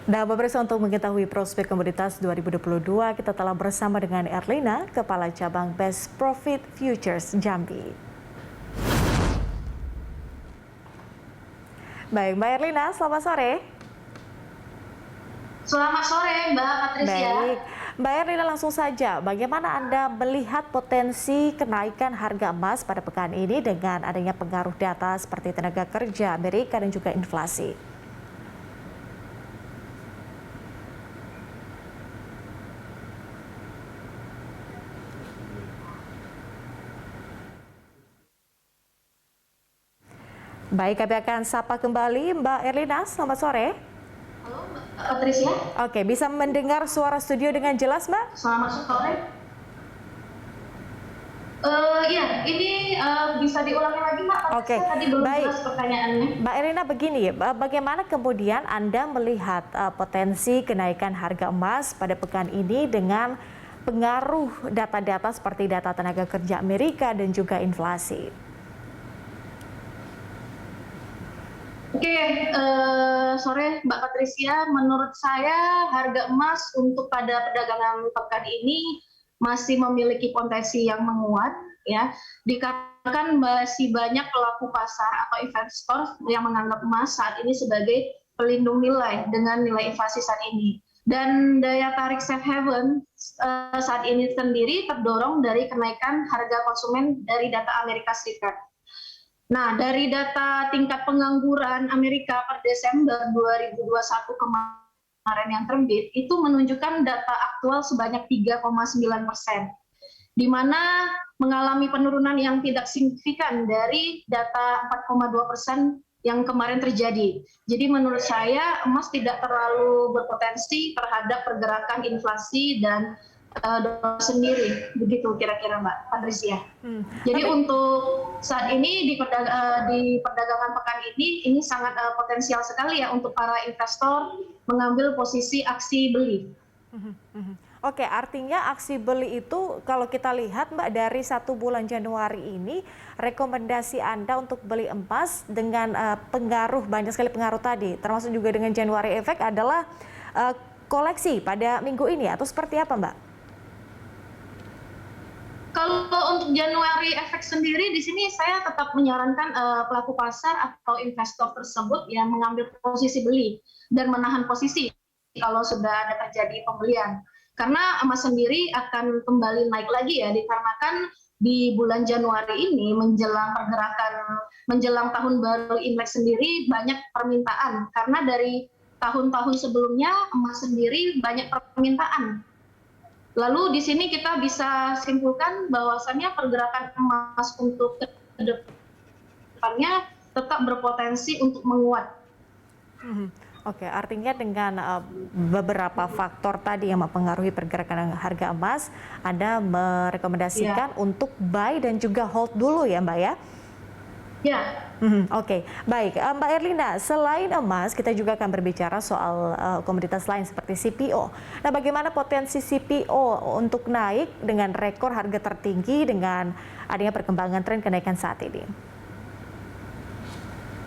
Nah, pemirsa, untuk mengetahui prospek komoditas 2022, kita telah bersama dengan Erlina, Kepala Cabang Best Profit Futures Jambi. Baik, Mbak Erlina, selamat sore. Selamat sore, Mbak Patricia. Baik, Mbak Erlina, langsung saja, bagaimana Anda melihat potensi kenaikan harga emas pada pekan ini dengan adanya pengaruh data seperti tenaga kerja Amerika dan juga inflasi? Baik, kami akan sapa kembali Mbak Erlina, selamat sore. Halo, Mbak Patricia. Oke, bisa mendengar suara studio dengan jelas, Mbak? Selamat sore. Iya, ini bisa diulangi lagi, Mbak Patricia. Oke, Tadi belum baik. jelas pertanyaannya. Mbak Erlina, begini, bagaimana kemudian Anda melihat potensi kenaikan harga emas pada pekan ini dengan pengaruh data-data seperti data tenaga kerja Amerika dan juga inflasi? Oke, sore Mbak Patricia. Menurut saya harga emas untuk pada perdagangan pekan ini masih memiliki potensi yang menguat, ya. Dikarenakan masih banyak pelaku pasar atau investor yang menganggap emas saat ini sebagai pelindung nilai dengan nilai inflasi saat ini. Dan daya tarik safe haven saat ini sendiri terdorong dari kenaikan harga konsumen dari data Amerika Serikat. Nah, dari data tingkat pengangguran Amerika per Desember 2021 kemarin yang terbit, itu menunjukkan data aktual sebanyak 3,9%, di mana mengalami penurunan yang tidak signifikan dari data 4,2% yang kemarin terjadi. Jadi menurut saya emas tidak terlalu berpotensi terhadap pergerakan inflasi dan dolar sendiri, begitu kira-kira Mbak Patricia. Jadi untuk saat ini di perdagangan pekan ini sangat potensial sekali ya untuk para investor mengambil posisi aksi beli. Oke, artinya aksi beli itu kalau kita lihat, Mbak, dari 1 bulan Januari ini, rekomendasi Anda untuk beli emas dengan banyak sekali pengaruh tadi, termasuk juga dengan Januari Effect adalah koleksi pada minggu ini, atau seperti apa, Mbak? Kalau untuk Januari Effect sendiri, di sini saya tetap menyarankan pelaku pasar atau investor tersebut yang mengambil posisi beli dan menahan posisi kalau sudah ada terjadi pembelian. Karena emas sendiri akan kembali naik lagi ya, dikarenakan di bulan Januari ini menjelang tahun baru Imlek sendiri banyak permintaan. Karena dari tahun-tahun sebelumnya emas sendiri banyak permintaan. Lalu di sini kita bisa simpulkan bahwasannya pergerakan emas untuk ke depannya tetap berpotensi untuk menguat. Oke, artinya dengan beberapa faktor tadi yang mempengaruhi pergerakan harga emas, Anda merekomendasikan untuk buy dan juga hold dulu ya, Mbak ya? Ya. Oke, baik. Mbak Erlina, selain emas, kita juga akan berbicara soal komoditas lain seperti CPO. Nah, bagaimana potensi CPO untuk naik dengan rekor harga tertinggi dengan adanya perkembangan tren kenaikan saat ini?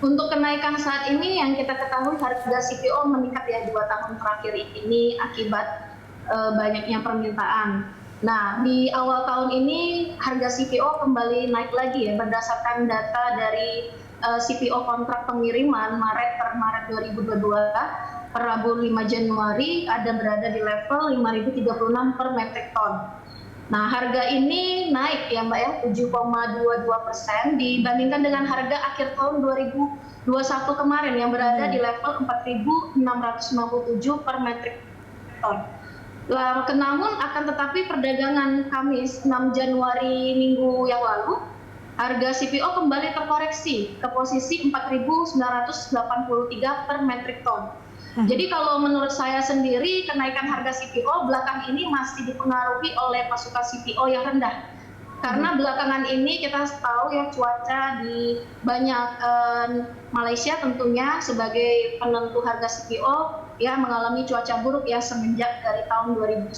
Untuk kenaikan saat ini yang kita ketahui harga CPO meningkat ya 2 tahun terakhir ini akibat banyaknya permintaan. Nah, di awal tahun ini harga CPO kembali naik lagi ya berdasarkan data dari CPO kontrak pengiriman Maret 2022 per Rabu 5 Januari ada berada di level 5.036 per metrik ton. Nah, harga ini naik ya Mbak ya 7,22% dibandingkan dengan harga akhir tahun 2021 kemarin yang berada di level 4.657 per metrik ton. Namun akan tetapi perdagangan Kamis 6 Januari minggu yang lalu, harga CPO kembali terkoreksi ke posisi 4.983 per metrik ton. Jadi kalau menurut saya sendiri kenaikan harga CPO belakang ini masih dipengaruhi oleh pasukan CPO yang rendah. Karena belakangan ini kita tahu ya cuaca di banyak Malaysia tentunya sebagai penentu harga CPO ya mengalami cuaca buruk ya semenjak dari tahun 2019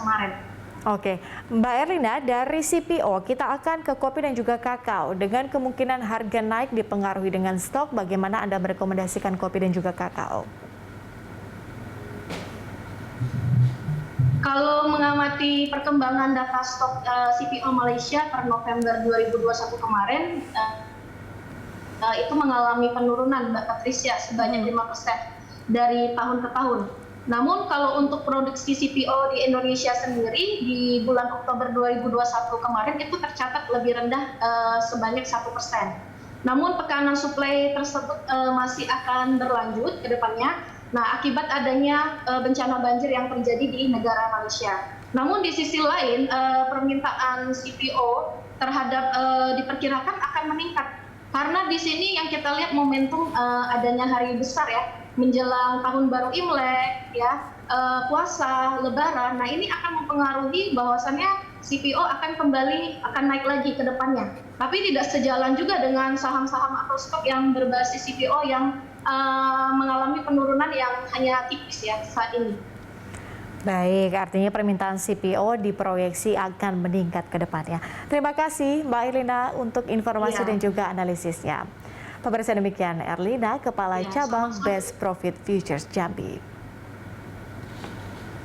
kemarin. Oke, Mbak Erlina, dari CPO kita akan ke kopi dan juga kakao. Dengan kemungkinan harga naik dipengaruhi dengan stok, bagaimana Anda merekomendasikan kopi dan juga kakao? Kalau mengamati perkembangan data stok CPO Malaysia per November 2021 kemarin, itu mengalami penurunan, Mbak Patricia, sebanyak 5% dari tahun ke tahun. Namun kalau untuk produksi CPO di Indonesia sendiri di bulan Oktober 2021 kemarin itu tercatat lebih rendah sebanyak 1%. Namun tekanan suplai tersebut masih akan berlanjut ke depannya. Nah, akibat adanya bencana banjir yang terjadi di negara Malaysia. Namun di sisi lain permintaan CPO terhadap diperkirakan akan meningkat karena di sini yang kita lihat momentum adanya hari besar ya, menjelang tahun baru Imlek ya, puasa, Lebaran. Nah, ini akan mempengaruhi bahwasannya CPO akan naik lagi ke depannya. Tapi tidak sejalan juga dengan saham-saham atau stok yang berbasis CPO yang mengalami penurunan yang hanya tipis ya saat ini. Baik, artinya permintaan CPO diproyeksi akan meningkat ke depannya. Terima kasih Mbak Erlina untuk informasi dan juga analisisnya. Pemirsa, demikian Erlina, Kepala Cabang Best Profit Futures Jambi.